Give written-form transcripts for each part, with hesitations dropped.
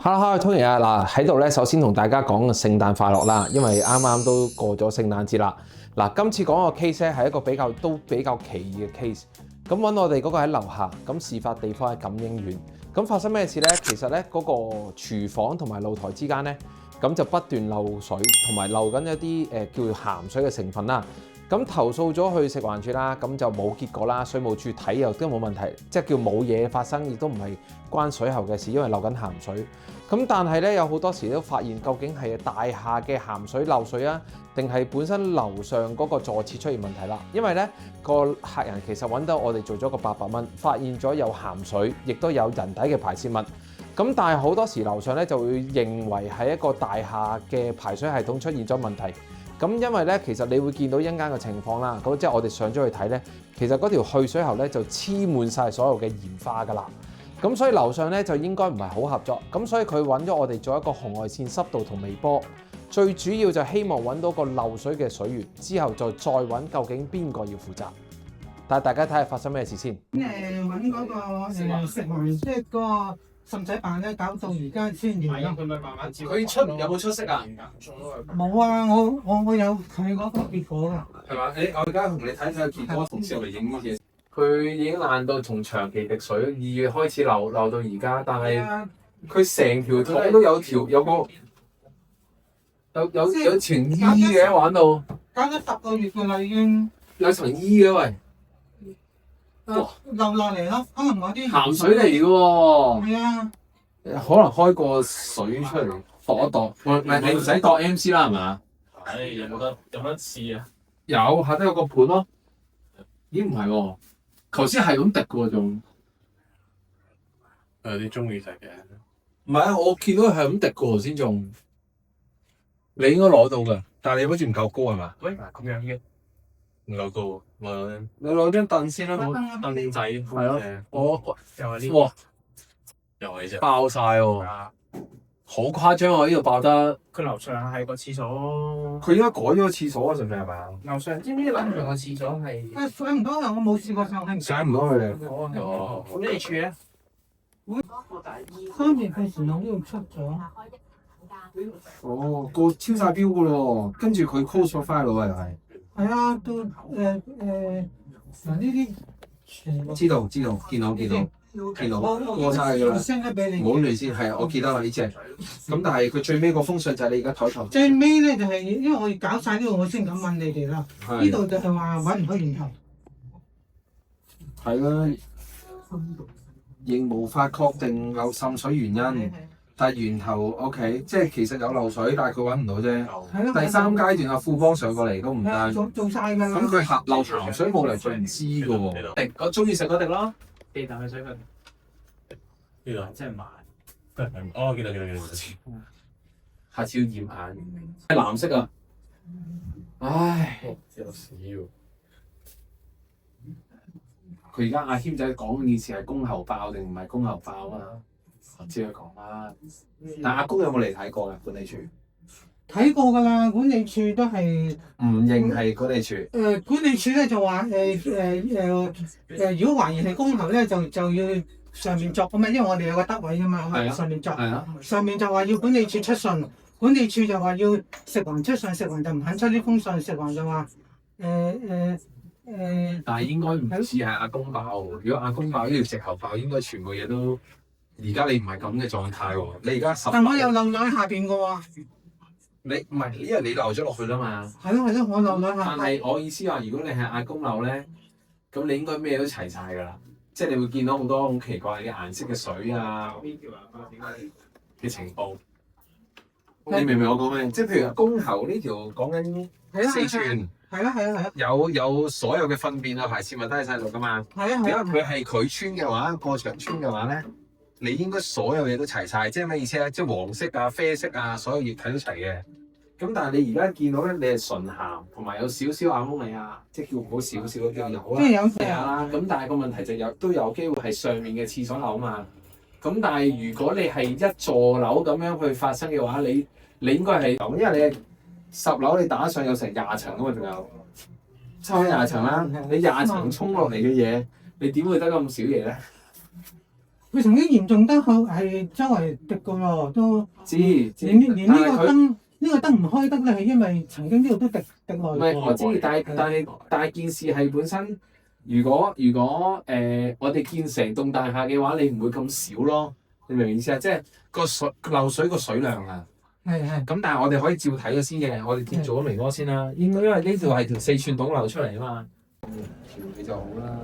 Hello， Tony 啊，嗱喺度咧，首先同大家講個聖誕快樂啦，因為啱啱都過咗聖誕節啦。嗱，今次講個 case 咧係一個比較奇異嘅 case。咁揾我哋嗰個喺樓下，咁事發地方喺錦英苑。咁發生咩事咧？其實咧嗰個廚房同埋露台之間咧，咁就不斷漏水，同埋漏緊一啲叫做鹹水嘅成分啦。咁投訴咗去食環署啦，咁就冇結果啦。水務署睇又都冇問題，即係叫冇嘢發生，亦都唔係關水喉嘅事，因為漏緊鹹水。咁但係咧有好多時都發現究竟係大廈嘅鹹水漏水啊，定係本身樓上嗰個坐廁出現問題啦？因為咧個客人其實揾到我哋做咗個800蚊，發現咗有鹹水，亦都有人體嘅排泄物。咁但係好多時樓上咧就會認為係一個大廈嘅排水系統出現咗問題。咁因為咧，其實你會見到一間嘅情況啦，咁即係我哋上咗去睇咧，其實嗰條去水喉咧就黐滿晒所有嘅鹽化㗎啦。咁所以樓上咧就應該唔係好合作，咁所以佢揾咗我哋做一個紅外線濕度同微波，最主要就希望揾到個漏水嘅水源，之後再揾究竟邊個要負責。但係大家睇下發生咩事先。揾嗰個食環即係個滲仔辦咧，搞到而家先完啦。佢咪慢慢照。佢有冇出色啊？冇啊！我有睇嗰個結果㗎。係嘛？我而家同你睇睇個結果，同時嚟影啲嘢。佢已經爛到從長期滴水，2月開始漏到而家，但係佢成條桶都有層衣嘅玩到，搞咗10個月㗎啦已經。有層衣嘅喂，漏落嚟咯，可能嗰啲鹹水嚟嘅喎。係啊，可能開個水出嚟度一度，唔係你唔使度 MC 啦係嘛？唉，有冇得試啊？有，下低有個盤咯。咦唔係喎，頭先係咁滴嘅喎仲。有啲中意食嘅。唔係啊，我見到佢係咁滴嘅喎先仲。你應該攞到㗎，但係你好似唔夠高係嘛？喂，咁樣嘅唔夠高，你攞張凳先啦。凳仔係咯，我又係呢，哇又係啫。爆晒喎，好誇張啊！呢度爆得。佢樓上係個廁所，佢應該改咗個廁所啊，係咪係嘛？樓上知唔知樓上個廁所係？上唔到啊！我冇試過上去。上唔到去嘅。哦，咁你處咧？3月嘅時候呢度出咗。哦，個超晒標㗎咯，跟住佢 close 咗 file 啊又係。係啊，到嗱呢啲全部知道，見到過晒㗎啦。send 咗俾你。唔好亂先，係啊，我記得啦呢只。咁但係佢最尾個封信就係你而家台頭。最尾咧就係因為我要搞晒呢度，我先敢問你哋啦。呢度就係話揾唔到源頭。係啦，仍無法確定漏滲水原因，但係源頭 OK， 即係其實有漏水，但係佢揾唔到啫。係咯。第3階段阿富邦上過嚟都唔得。做晒㗎啦。咁佢漏鹹水冇嚟，佢唔知㗎喎。滴，我中意食嗰滴咯。地頭嘅水分，呢度真係慢。哦，見到。下次要驗眼。係藍色啊！唉，有屎喎！佢而家阿謙仔講以前係公喉爆定唔係公喉爆啊？我知佢講啦。但阿公有冇嚟睇過㗎？管理處睇過㗎啦，管理處都係唔認係管理處。管理處咧就話如果懷疑係公喉咧，就要上面作㗎嘛，因為我哋有個德位㗎嘛，係啊上面作。係啊。上面就話要管理處出信，管理處就話要食環出信，食環就唔肯出呢封信，食環就話但係應該唔似係阿公爆喎。如果阿公爆呢條石喉爆，應該全部嘢都。而家你唔係咁嘅狀態喎。你而家但我又漏咗喺下邊㗎喎。你唔係，因為你漏咗落去啦嘛。係咯，我漏咗下。但係我意思話，如果你係阿公漏咧，咁你應該咩都齊晒㗎啦。即係你會見到好多好奇怪嘅顏色嘅水啊嘅情報。你明唔明我講咩？即係譬如公喉呢條講緊4寸，係啊。有所有嘅糞便啊排泄物都喺晒度㗎嘛。係啊。如果佢係佢穿嘅話，過場穿嘅話咧，你應該所有嘢都齊晒。即係咩意思咧？即係黃色啊、啡色啊，所有液體都齊嘅。咁但係你而家見到咧，你係純鹹，同埋有少少亞摩尼亞，即係叫唔好少少都叫有啦。即係有係啊，咁但係個問題就都有機會係上面嘅廁所漏嘛。咁但係如果你係一座樓咁樣去發生嘅話，你應該係咁，因為你係10樓，你打上有成20層㗎嘛，仲有差唔多20層啦。你20層衝落嚟嘅嘢，你點會得咁少嘢咧？佢曾經嚴重得好係周圍滴過喎，都知連呢但係佢個燈唔開得咧，係因為曾經呢度都滴落唔嚟。係我知，但係件事係本身，如果我哋建成棟大廈嘅話，你唔會咁少咯，你明唔明意思啊？即係個水漏水個水量啊。係咁但係我哋可以照睇咗先嘅，我哋先做咗微波先啦。應該因為呢度係條4寸洞流出嚟啊嘛，調你就好啦。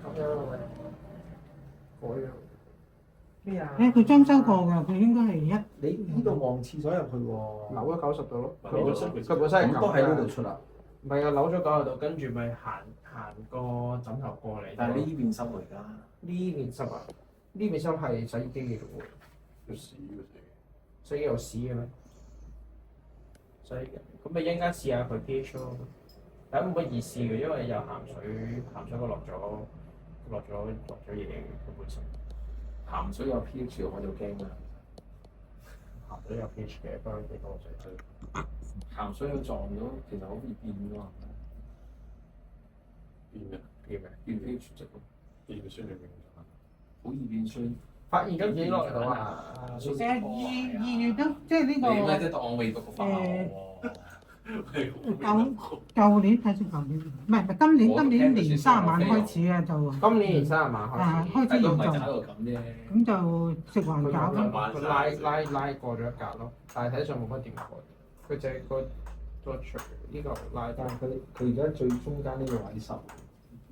咁樣喂，嗰樣咩啊？佢裝修過㗎，佢應該係你呢度望廁所入去喎，扭咗90度咯。佢本身佢本身係咁都喺呢度出啦。唔係啊，扭咗90度，跟住咪行個枕頭過嚟。但係呢邊濕嚟㗎。呢邊濕啊？呢邊濕係洗衣機嘅喎，有屎嘅啫。洗衣機有屎嘅咩？所以咁咪一陣間試下佢 pH 咯。但係冇乜易試嘅，因為有鹹水佢落咗嘢佢本身。鹹水有 pH 我就驚啦。鹹水有 pH 嘅，不過幾多水？鹹水佢撞到其實好易變㗎嘛。變 pH 值咯，變酸定變好易變酸。發現咗幾耐到啊？誒2月都即係呢你咩個啫？當我未讀過化學。舊年睇先舊年，唔係今年年卅晚開始啊，就今年30萬開始，開始嚴重，都唔係搞到咁啫。咁就食環搞咯。佢拉過咗一格咯，但係睇上冇乜點過，佢就係個除呢個拉但係佢而家最中間呢個位濕。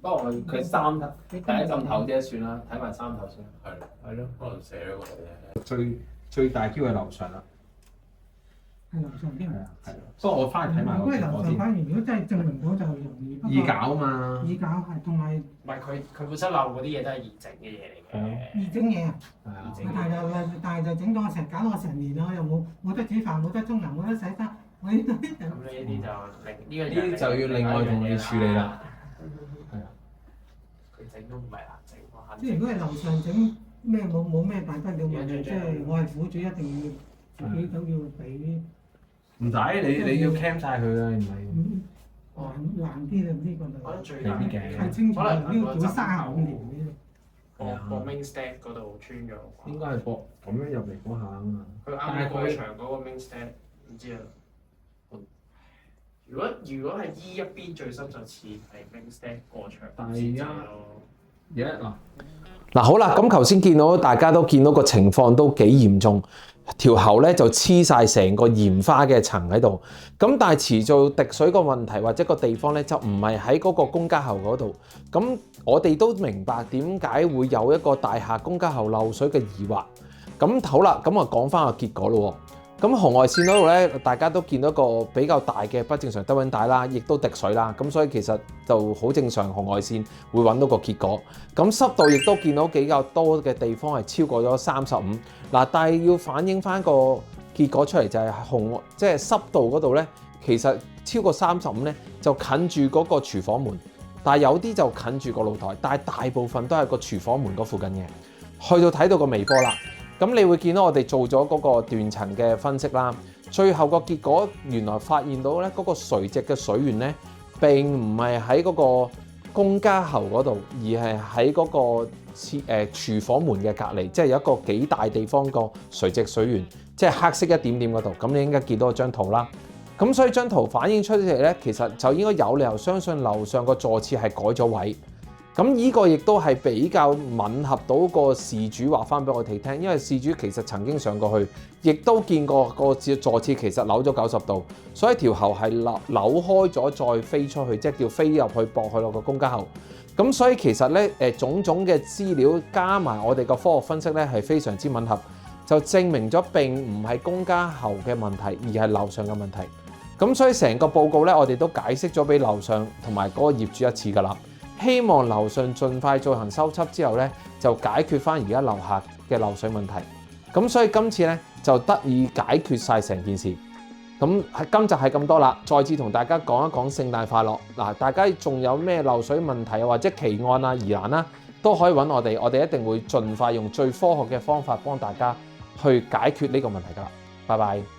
不過佢三第一浸頭啫，算啦，睇埋三頭先。係咯，可能寫咗個啫。最大機會係樓上啦。係樓上添。係啊。不過我翻去睇埋如果係樓上，我先。反而如果真係證明到就容易。不過易搞啊嘛。易搞係同埋唔係佢本身漏嗰啲嘢都係易整嘅嘢嚟嘅。易整嘢啊！係啊。但係就整到我搞到我成年啦，又冇得煮飯，冇得沖涼，冇得洗衫，我呢啲咁呢啲就呢啲就要另外同你處理啦。係啊。佢整都唔係難整，即係如果係樓上整咩冇咩大不了問題，即係我係苦主一定要自己都要俾。唔使你要 cam 晒佢啦，唔係。難啲啊！呢個可能就最難係清楚，要做35年嘅。個 main stand 嗰度穿咗。應該係駁咁樣入嚟嗰下啊嘛。佢啱過牆嗰個 main stand，唔知啊。如果係依一邊最深就似係 main stand 過牆，但係而家嗱好啦，咁頭先見到大家都見到個情況都幾嚴重，條喉咧就黐晒成個鹽花嘅層喺度。咁但係遲做滴水個問題或者個地方咧就唔係喺嗰個公家喉嗰度。咁我哋都明白點解會有一個大廈公家喉漏水嘅疑惑。咁好啦，咁啊講翻個結果咯。咁紅外線嗰度咧，大家都見到個比較大嘅不正常低溫帶啦，亦都滴水啦，咁所以其實就好正常，紅外線會揾到個結果。咁濕度亦都見到比較多嘅地方係超過咗35。嗱，但係要反映翻個結果出嚟就係即係濕度嗰度咧，其實超過35咧就近住嗰個廚房門，但係有啲就近住個露台，但係大部分都係個廚房門嗰附近嘅。去到睇到個微波啦。咁你會見到我哋做咗嗰個斷層嘅分析啦，最後個結果原來發現到咧嗰個垂直嘅水源咧並唔係喺嗰個公家喉嗰度，而係喺嗰個廚房門嘅隔離，即係有一個幾大地方個垂直水源，即係黑色一點點嗰度。咁你應該見到張圖啦。咁所以張圖反映出嚟咧，其實就應該有理由相信樓上個座廁係改咗位。咁呢個亦都係比較吻合到個事主話翻俾我哋聽，因為事主其實曾經上過去，亦都見過個座廁其實扭咗90度，所以條喉係扭開咗再飛出去，即係叫飛入去駁去落個公家喉。咁所以其實咧種種嘅資料加埋我哋個科學分析咧係非常之吻合，就證明咗並唔係公家喉嘅問題，而係樓上嘅問題。咁所以成個報告咧，我哋都解釋咗俾樓上同埋嗰個業主一次㗎啦。希望樓上盡快進行修葺之後咧，就解決翻而家樓下嘅漏水問題。咁所以今次咧就得以解決晒成件事。咁今集係咁多啦，再次同大家講一講聖誕快樂。嗱，大家仲有咩漏水問題或者奇案啊、疑難啦，都可以揾我哋，我哋一定會盡快用最科學嘅方法幫大家去解決呢個問題㗎啦。拜拜。